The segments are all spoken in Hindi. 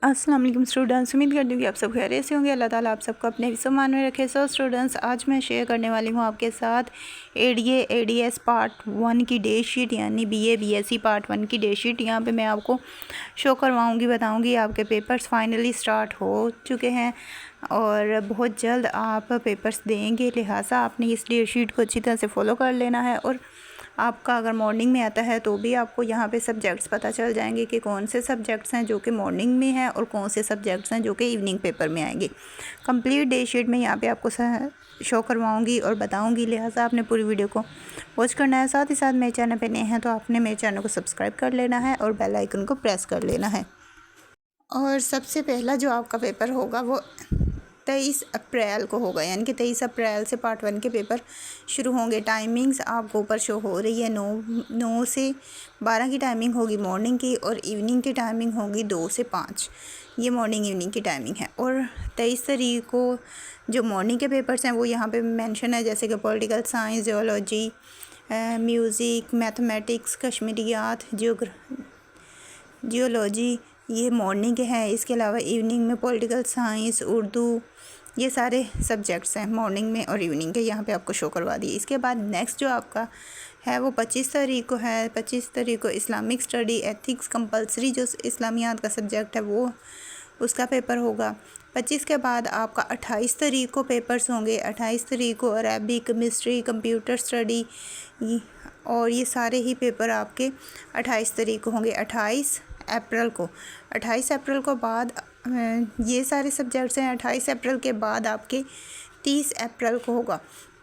अस्सलाम वालेकुम स्टूडेंट्स, उम्मीद करती हूँ कि आप सब खैरियत से होंगे। अल्लाह ताला आप सबको अपने सम्मान में रखे। सो स्टूडेंट्स, आज मैं शेयर करने वाली हूँ आपके साथ एडीए एडीएस पार्ट 1 की डे शीट, यानी बीए बीएससी पार्ट 1 की डे शीट। यहाँ पे मैं आपको शो करवाऊँगी, बताऊँगी। आपके पेपर्स फाइनली स्टार्ट हो चुके हैं और बहुत जल्द आप पेपर्स देंगे, लिहाजा आपने इस डे शीट को अच्छी तरह से फॉलो कर लेना है। और आपका अगर मॉर्निंग में आता है तो भी आपको यहाँ पे सब्जेक्ट्स पता चल जाएंगे कि कौन से सब्जेक्ट्स हैं जो कि मॉर्निंग में हैं और कौन से सब्जेक्ट्स हैं जो कि इवनिंग पेपर में आएंगे। कंप्लीट डे शीट में यहाँ पे आपको शो करवाऊँगी और बताऊँगी, लिहाजा आपने पूरी वीडियो को वॉच करना है। साथ ही साथ मेरे चैनल पर नए हैं तो आपने मेरे चैनल को सब्सक्राइब कर लेना है और बेल आइकन को प्रेस कर लेना है। और सबसे पहला जो आपका पेपर होगा वो 23 अप्रैल को होगा, यानी कि 23 अप्रैल से पार्ट 1 के पेपर शुरू होंगे। टाइमिंग्स आपको ऊपर शो हो रही है। 9 से 12 की टाइमिंग होगी मॉर्निंग की, और इवनिंग की टाइमिंग होगी 2 से 5। ये मॉर्निंग इवनिंग की टाइमिंग है। और 23 तारीख को जो मॉर्निंग के पेपर्स हैं वो यहाँ पे मेंशन है, जैसे कि political science, geology, music, mathematics, Kashmiriyat, geology, ये मॉर्निंग के हैं। इसके अलावा इवनिंग में पॉलिटिकल साइंस, उर्दू, ये सारे सब्जेक्ट्स हैं मॉर्निंग में और इवनिंग के, यहाँ पे आपको शो करवा दिए। इसके बाद नेक्स्ट जो आपका है वो 25 तारीख को है। 25 तारीख को इस्लामिक स्टडी, एथिक्स कंपलसरी, जो इस्लामियात का सब्जेक्ट है वो उसका पेपर होगा। 25 के बाद आपका 28 तारीख को पेपर्स होंगे। 28 तारीख को अरबिक, केमिस्ट्री, कंप्यूटर स्टडी, और ये सारे ही पेपर आपके 28 तारीख को होंगे। 28 अप्रैल को बाद ये सारे सब्जेक्ट्स हैं। 28 अप्रैल के बाद आपके 30 अप्रैल को होगा,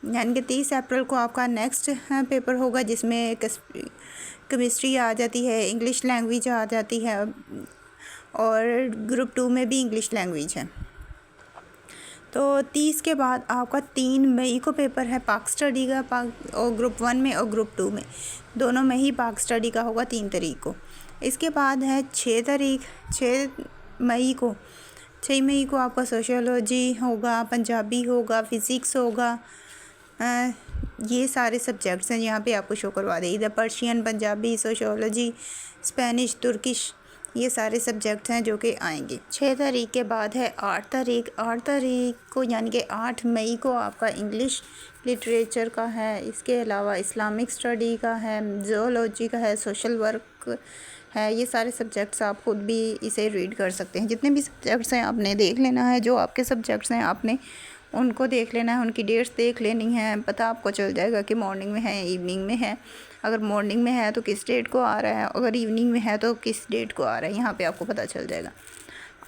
यानी कि 30 अप्रैल को आपका नेक्स्ट पेपर होगा, जिसमें केमिस्ट्री आ जाती है, इंग्लिश लैंग्वेज आ जाती है, और ग्रुप 2 में भी इंग्लिश लैंग्वेज है। तो 30 के बाद आपका 3 मई को पेपर है पाक स्टडी का, और ग्रुप 1 में और ग्रुप 2 में दोनों में ही पाक स्टडी का होगा 3 तारीख को। इसके बाद है 6 मई को आपका सोशियोलॉजी होगा, पंजाबी होगा, फ़िज़िक्स होगा। ये सारे सब्जेक्ट्स हैं, यहाँ पे आपको शो करवा दें। इधर Persian, Punjabi, sociology, Spanish, Turkish, ये सारे सब्जेक्ट्स हैं जो कि आएंगे। 6 तारीख के बाद है 8 तारीख को, यानी कि 8 मई को आपका इंग्लिश लिटरेचर का है। इसके अलावा इस्लामिक स्टडी का है, ज़ूलॉजी का है, सोशल वर्क है। ये सारे सब्जेक्ट्स आप खुद भी इसे रीड कर सकते हैं। जितने भी सब्जेक्ट्स हैं आपने देख लेना है, जो आपके सब्जेक्ट्स हैं आपने उनको देख लेना है, उनकी डेट्स देख लेनी है। पता आपको चल जाएगा कि मॉर्निंग में है, इवनिंग में है। अगर मॉर्निंग में है तो किस डेट को आ रहा है, अगर इवनिंग में है तो किस डेट को आ रहा है, यहाँ पे आपको पता चल जाएगा।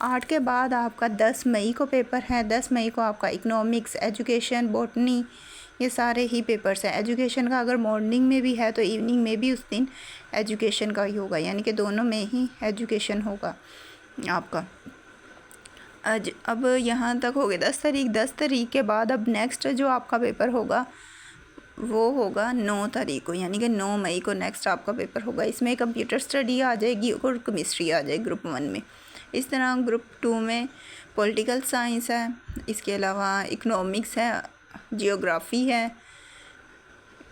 8 के बाद आपका 10 मई को पेपर है। 10 मई को आपका इकोनॉमिक्स, एजुकेशन, बॉटनी, ये सारे ही पेपर्स हैं। एजुकेशन का अगर मॉर्निंग में भी है तो इवनिंग में भी उस दिन एजुकेशन का ही होगा, यानी कि दोनों में ही एजुकेशन होगा आपका। अब यहाँ तक हो गए 10 तारीख। 10 तारीख के बाद अब नेक्स्ट जो आपका पेपर होगा वो होगा 9 तारीख को, यानी कि 9 मई को नेक्स्ट आपका पेपर होगा। इसमें कंप्यूटर स्टडी आ जाएगी और केमिस्ट्री आ जाएगी ग्रुप 1 में। इस तरह ग्रुप 2 में पॉलिटिकल साइंस है, इसके अलावा इकोनॉमिक्स है, जियोग्राफ़ी है,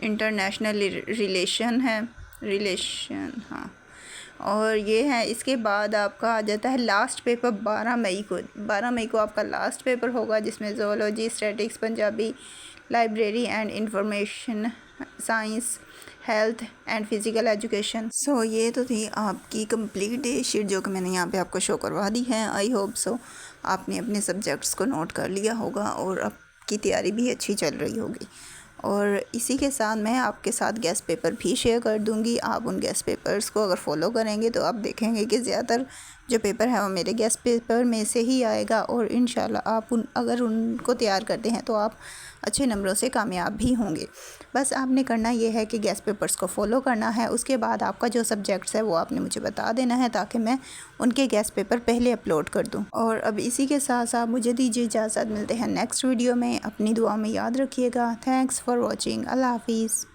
इंटरनेशनल रिलेशन है, हाँ, और ये है। इसके बाद आपका आ जाता है लास्ट पेपर 12 मई को। 12 मई को आपका लास्ट पेपर होगा, जिसमें zoology, statics, Punjabi, library and information science, health and physical education. So ये तो थी आपकी कंप्लीट डे शीट जो कि मैंने यहाँ पे आपको शो करवा दी है। आई होप सो आपने अपने सब्जेक्ट्स को नोट कर लिया होगा और आपकी तैयारी भी अच्छी चल रही होगी। और इसी के साथ मैं आपके साथ गेस्ट पेपर भी शेयर कर दूंगी। आप उन गेस्ट पेपर्स को अगर फॉलो करेंगे तो आप देखेंगे कि ज़्यादातर जो पेपर है वो मेरे गेस्ट पेपर में से ही आएगा, और इंशाल्लाह आप अगर उनको तैयार करते हैं तो आप अच्छे नंबरों से कामयाब भी होंगे। बस आपने करना ये है कि गेस्ट पेपर्स को फॉलो करना है। उसके बाद आपका जो सब्जेक्ट्स है वो आपने मुझे बता देना है, ताकि मैं उनके गेस्ट पेपर पहले अपलोड कर दूं। और अब इसी के साथ साथ मुझे दीजिए इजाज़त। मिलते हैं नेक्स्ट वीडियो में। अपनी दुआ में याद रखिएगा। Thanks for watching. अल्लाह हाफिज़।